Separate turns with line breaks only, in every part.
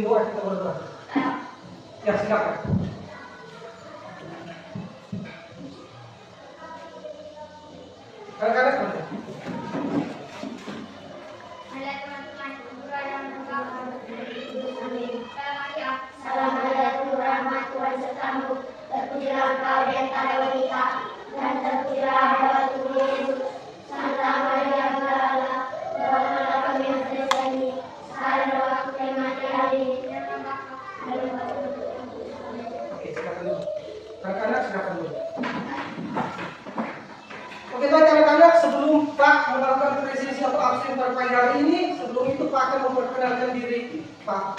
pimpin doa kita berdoa. Ya, silakan. Kadang-kadang
Assalamualaikum warahmatullahi wabarakatuh. Terpujilah Engkau di antara wanita, dan terpujilah buah tubuh Yesus. Santa Maria Bunda, doakanlah kami yang berdosa ini, sekarang dan waktu kami mati hari ini.
Oke, silakan dulu. Anak-anak silakan dulu. Oke, baik anak-anak, sebelum Pak melakukan presisi atau absen pada pagi hari ini, sebelum itu Pak akan memperkenalkan diri Pak.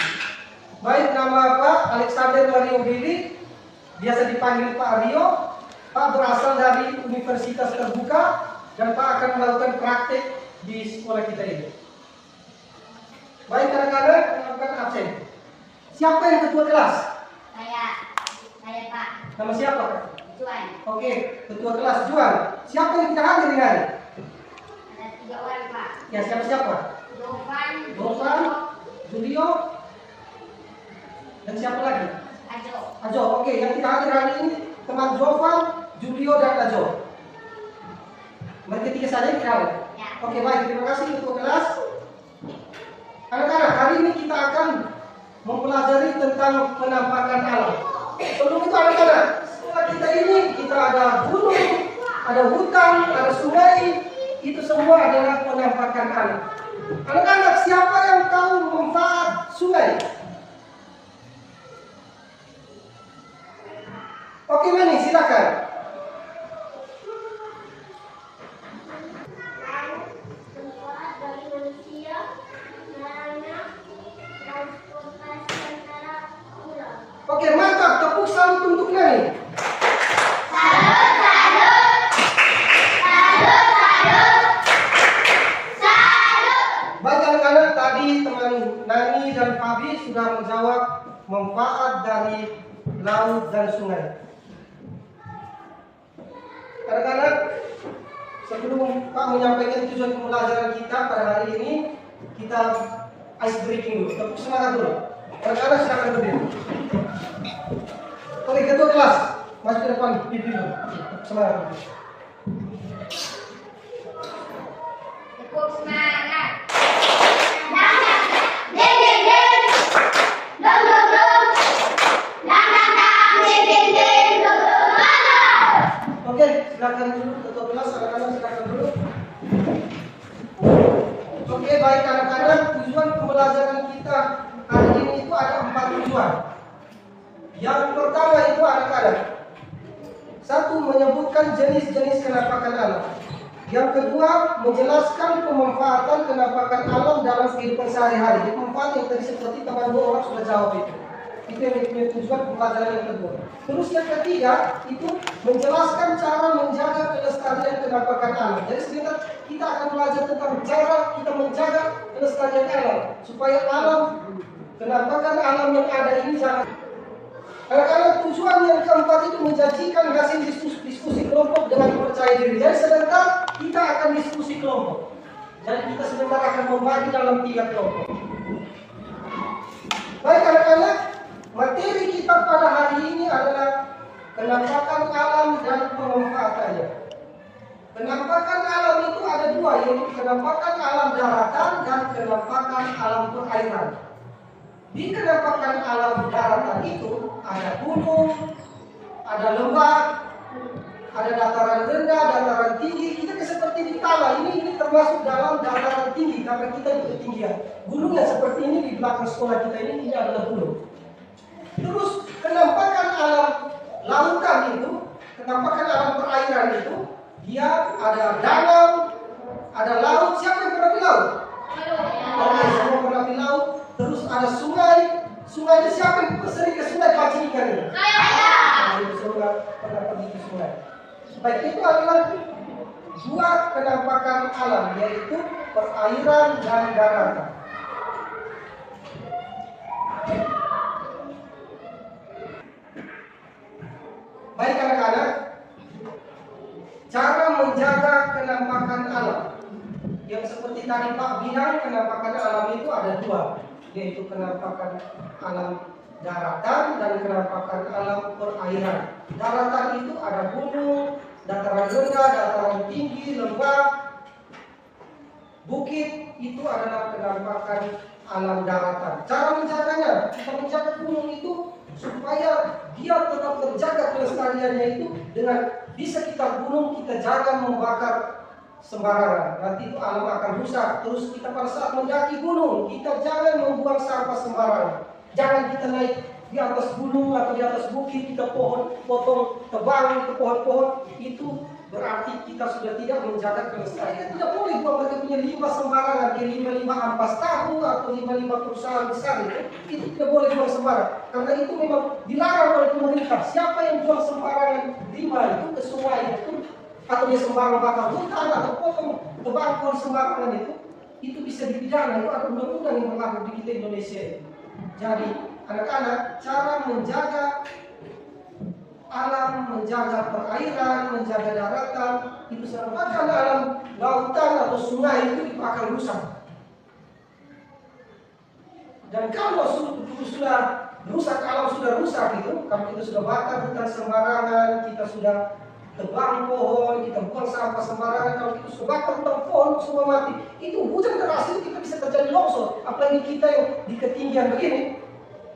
Baik, nama Pak Alexander Mario Billy, biasa dipanggil Pak Rio. Pak berasal dari Universitas Terbuka dan Pak akan melakukan praktek di sekolah kita ini. Baik anak-anak, melakukan absen. Siapa yang ketua kelas?
Saya Pak.
Nama siapa?
Juan.
Oke, ketua kelas Juan. Siapa yang tidak hadir ini hari?
Ada 3 orang Pak.
Ya, siapa-siapa? Dovan, Julio, dan siapa lagi? Ajo. Oke, yang tidak hadir hari ini teman Jovan, Julio, dan Ajo. Mereka 3 saja yang tidak hadir.
Ya.
Oke, baik, terima kasih ketua kelas. Anak-anak, hari ini kita akan mempelajari tentang penampakan alam. Sebelum itu anak-anak, sekolah kita ini kita ada gunung, ada hutan, ada sungai, itu semua adalah penampakan alam. Anak-anak, siapa yang tahu manfaat sungai? Oke, Mani, silakan.
Manfaat bagi manusia, sarana, transportasi antara pulau.
Oke, mantap. Tepuk salut untuk Nani. Baik anak-anak, tadi teman Nani dan Fabi sudah menjawab manfaat dari laut dan sungai. Anak-anak, sebelum Pak menyampaikan tujuan pembelajaran kita pada hari ini, kita ice breaking dulu. Tepuk semangat dulu. Anak-anak silakan berdiri. Oke, ketua kelas, masuk ke depan, berdiri dulu. Tepuk semangat.
Tepuk semangat.
Oke, silakan dulu ketua kelas, anak-anak silakan dulu. Oke, baik anak-anak, tujuan pembelajaran kita hari ini itu ada 4 tujuan. Yang pertama itu anak-anak, 1. Menyebutkan jenis-jenis kenampakan alam. Yang kedua, menjelaskan pemanfaatan kenampakan alam dalam kehidupan sehari-hari. Manfaat yang tadi seperti teman 2 orang sudah jawab itu. Itu yang tujuan pembelajaran yang kedua. Terus yang ketiga itu menjelaskan cara menjaga kelestarian kenampakan alam. Jadi sebentar kita akan belajar tentang cara kita menjaga kelestarian alam supaya alam kenampakan alam yang ada ini jangan. Karena tujuan yang keempat itu menjanjikan hasil diskusi kelompok dengan percaya diri. Jadi sebentar kita akan diskusi kelompok. Jadi kita sebentar akan membagi dalam 3 kelompok. Baik anak-anak, materi kita pada hari ini adalah kenampakan alam dan pemanfaatannya. Kenampakan alam itu ada 2, yaitu kenampakan alam daratan dan kenampakan alam perairan. Di kenampakan alam daratan itu ada gunung, ada lembah, ada dataran rendah, dataran tinggi. Kita seperti di Tala ini termasuk dalam dataran tinggi karena kita di ketinggian. Gunung yang seperti ini di belakang sekolah kita ini adalah gunung. Terus kenampakan alam lautan itu, kenampakan alam perairan itu, dia ada danau, ada laut. Siapa yang pernah di laut? Oke, semua pernah di laut. Terus ada sungai. Sungai itu siapa yang sering ke sungai pancing ikan ini? Itu semua pernah pergi ke sungai. Baik, itu adalah 2 kenampakan alam, yaitu perairan dan daratan. Baik anak-anak, cara menjaga kenampakan alam. Yang seperti tadi Pak bilang, kenampakan alam itu ada 2. yaitu penampakan alam daratan dan penampakan alam perairan. Daratan itu ada gunung, dataran rendah, dataran tinggi, lembah, bukit, itu adalah penampakan alam daratan. Cara menjaganya, kita menjaga gunung itu supaya dia tetap terjaga kelestariannya itu dengan di sekitar gunung kita jangan membakar sembarangan. Nanti itu alam akan rusak. Terus kita pada saat mendaki gunung, kita jangan membuang sampah sembarangan. Jangan kita naik di atas gunung atau di atas bukit, kita potong, tebang itu pohon-pohon, itu berarti kita sudah tidak menjaga kelestarian. Tidak boleh buang mereka punya limbah sembarangan, kayak limbah-limbah ampas tahu atau limbah-limbah perusahaan besar itu tidak boleh buang sembarangan. Karena itu memang dilarang oleh pemerintah. Siapa yang buang sembarangan limbah itu ke sungai itu, atau dia sembarang bakar hutan atau potong tebang pohon sembarangan itu bisa dipidana. Itu ada undang-undang yang berlaku di kita Indonesia itu. Jadi anak-anak, cara menjaga alam, menjaga perairan, menjaga daratan itu sedangkan alam lautan atau sungai itu akan rusak. Dan kalau sudah rusak, alam sudah rusak itu, kalau kita sudah bakar hutan sembarangan, kita sudah tebang pohon, kita buang sampah sembarangan, kalau kita sudah bakar hutan pohon semua mati, itu hujan deras itu kita bisa terjadi longsor. Apalagi kita yang di ketinggian begini,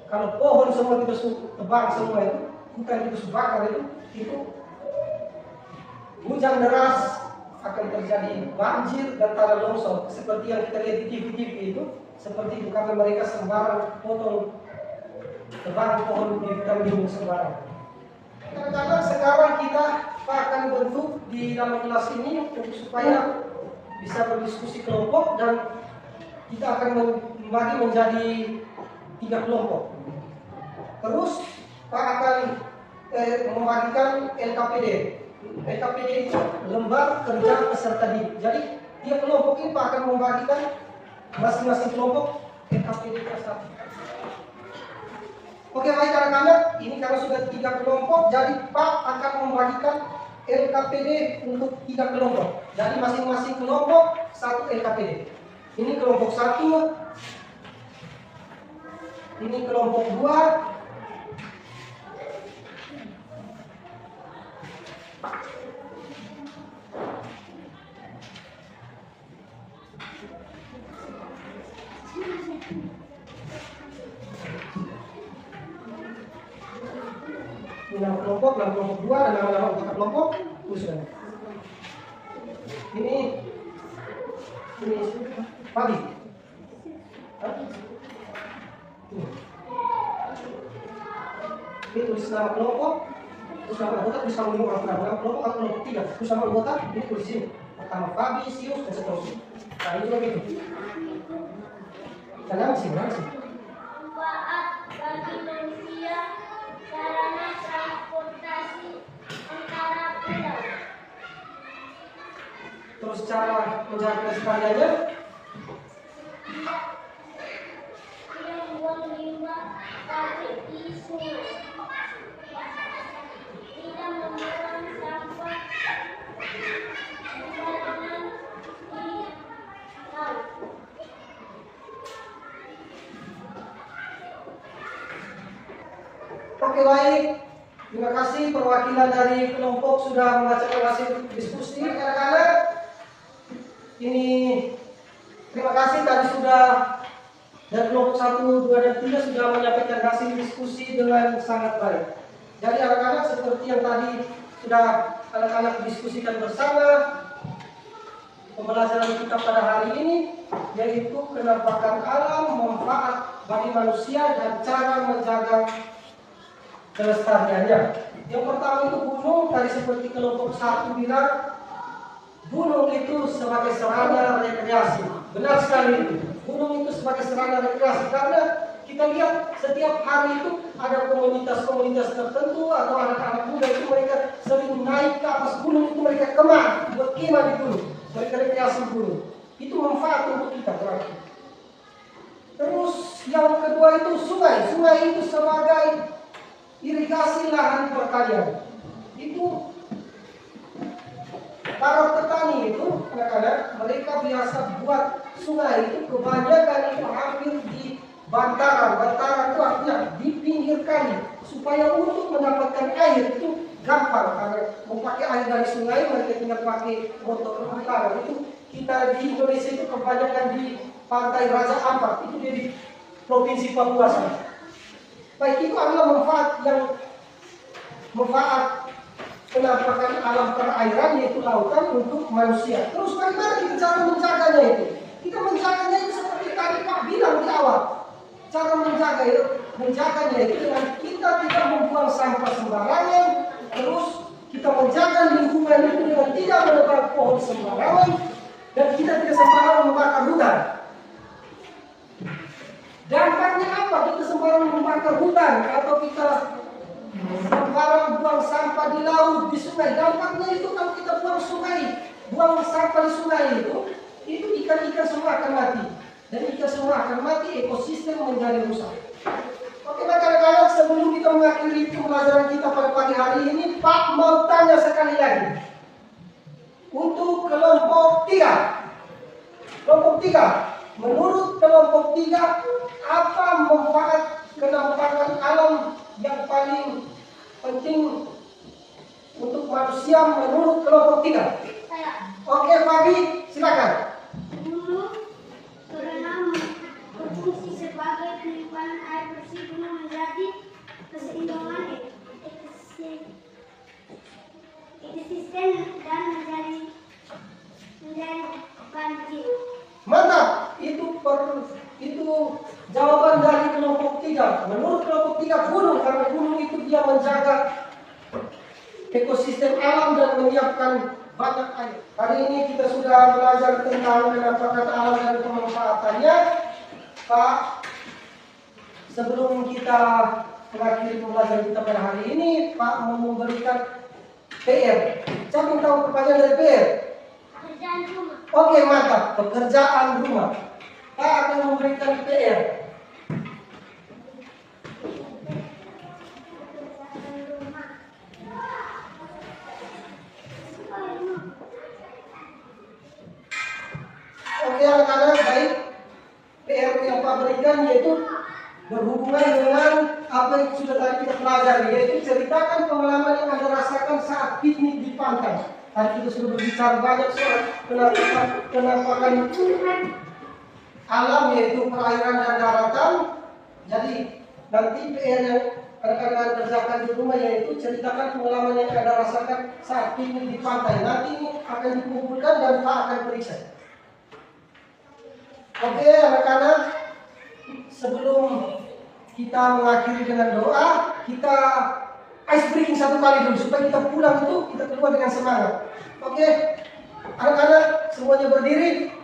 kalau pohon semua kita tebang semua itu, hutan kita sudah bakar itu hujan deras akan terjadi banjir dan tanah longsor seperti yang kita lihat di TV-TV itu, seperti itu karena mereka sembarang potong tebang pohon di hutan lindung sembarang. Kadang-kadang sekarang kita akan bentuk di dalam kelas ini untuk supaya bisa berdiskusi kelompok dan kita akan membagi menjadi 3 kelompok. Terus Pak akan membagikan LKPD. LKPD itu lembar kerja peserta didik. Jadi tiap kelompok ini Pak akan membagikan masing-masing kelompok LKPD satu. Oke baik anak-anak, ini karena sudah 3 kelompok, jadi Pak akan membagikan LKPD untuk 3 kelompok. Jadi masing-masing kelompok 1 LKPD. Ini kelompok 1, ini kelompok 2, nama kelompok, nama kelompok 2 dan nama anggota kelompok khususnya. Ini pagi. Ini tulis nama kelompok, terus nama anggota tulis nama kelompok atau kelompok 3, terus nama anggota ini tulis sini. Pertama Fabi, Sius dan seterusnya. Nah itu begitu. Kenapa sih?
Manfaat bagi manusia sarana transportasi antara pulau.
Terus cara menjaga kelestariannya?
Tidak membuang limbah pabrik di sungai. Tidak membuang sampah sembarangan di laut.
Oke baik, terima kasih perwakilan dari kelompok sudah membacakan hasil diskusi anak-anak. Ini terima kasih tadi sudah dari kelompok 1, 2, dan 3 sudah menyampaikan hasil diskusi dengan sangat baik. Jadi anak-anak seperti yang tadi sudah anak-anak diskusikan bersama, pembelajaran kita pada hari ini yaitu penampakan alam, manfaat bagi manusia dan cara menjaga kelestariannya. Yang pertama itu gunung, tadi seperti kelompok 1 bilang, gunung itu sebagai sarana rekreasi. Benar sekali itu. Gunung itu sebagai sarana rekreasi karena kita lihat setiap hari itu ada komunitas-komunitas tertentu atau anak-anak muda itu mereka sering naik ke atas gunung itu mereka kemah, buat kemah di gunung, mereka rekreasi gunung. Itu manfaat untuk kita berarti. Terus yang kedua itu sungai. Sungai itu sebagai irigasi lahan pertanian. Itu para petani itu anak-anak mereka biasa buat sungai itu kebanyakan itu hampir di bantaran. Bantaran itu artinya di pinggir kali supaya untuk mendapatkan air itu gampang. Karena mau pakai air dari sungai mereka tinggal pakai motor bantaran. Itu kita di Indonesia itu kebanyakan di pantai Raja Ampat, itu di Provinsi Papua sana. Baik, itu adalah manfaat penampakan alam perairan yaitu lautan untuk manusia. Terus bagaimana kita cara menjaganya itu? Kita menjaganya itu seperti tadi Pak bilang di awal. Cara menjaganya itu dengan kita tidak membuang sampah sembarangan, terus kita menjaga lingkungan itu dengan tidak menebang pohon sembarangan, dan kita tidak sembarangan membakar hutan. Dampaknya apa? Kita sembarangan membakar hutan atau kita sembarang buang sampah di laut, di sungai. Dampaknya itu kalau kita buang sampah di sungai itu ikan-ikan semua akan mati. Dan ikan semua akan mati, ekosistem menjadi rusak. Oke, rekan-rekan, sebelum kita mengakhiri pembelajaran kita pada pagi hari ini, Pak mau tanya sekali lagi. Untuk kelompok 3. Kelompok 3. Menurut kelompok 3, apa manfaat penampakan alam yang paling penting untuk manusia menurut kelompok 3?
Saya.
Oke, Fabi, silakan.
Dulu, karena berfungsi sebagai penyimpanan air bersih guna menjadi keseimbangan ekosistem dan menjadi banjir.
Mantap, itu jawaban dari kelompok 3. Menurut kelompok 3 gunung, karena gunung itu dia menjaga ekosistem alam dan menyiapkan banyak air. Hari ini kita sudah belajar tentang penampakan alam dan pemanfaatannya. Pak, sebelum kita mengakhiri pembelajaran kita pada hari ini, Pak mau memberikan PR. Siapa yang tahu perpanjangan dari PR?
Pekerjaan rumah.
Oke, mantap. Pekerjaan rumah. Pak akan memberikan PR. Oke, anak-anak, baik. PR yang Pak berikan yaitu berhubungan dengan apa yang sudah tadi kita pelajari, yaitu ceritakan pengalaman yang Anda rasakan saat piknik di pantai. Tadi kita sudah berbicara banyak soal penampakan alam yaitu perairan dan daratan. Jadi nanti PR yang rekan-rekan kerjakan di rumah yaitu ceritakan pengalaman yang Anda rasakan saat piknik di pantai. Nanti ini akan dikumpulkan dan Pak akan periksa. Oke, anak-anak, sebelum kita mengakhiri dengan doa, kita ice breaking satu kali dulu supaya kita pulang itu kita keluar dengan semangat. Oke, anak-anak semuanya berdiri.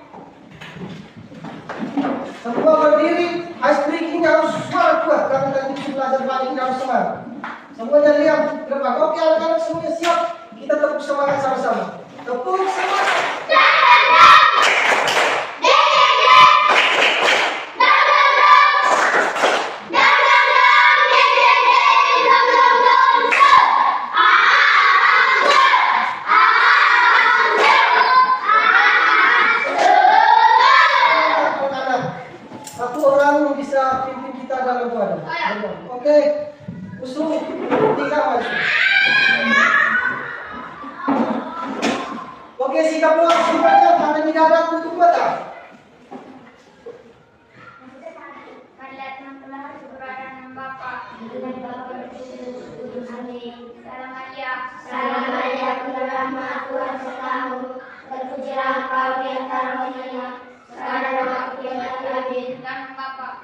Semua berdiri. Ice breaking harus suara kuat karena nanti belajar balik harus semangat. Semuanya lihat ke depan. Oke, anak-anak semuanya siap. Kita tepuk semangat sama-sama. Tepuk semangat. Oke, usul 3 maju. Oke, sikap doa semuanya, tangan di dada, tutup mata.
Marilah teman-teman keberadaan Bapa dengan Bapa berkudus. Amin. Salam Maria. Salam Maria, penuh rahmat, Tuhan sertamu. Terpujilah engkau di antara wanita. Sekarang waktu yang akan. Dalam Bapa.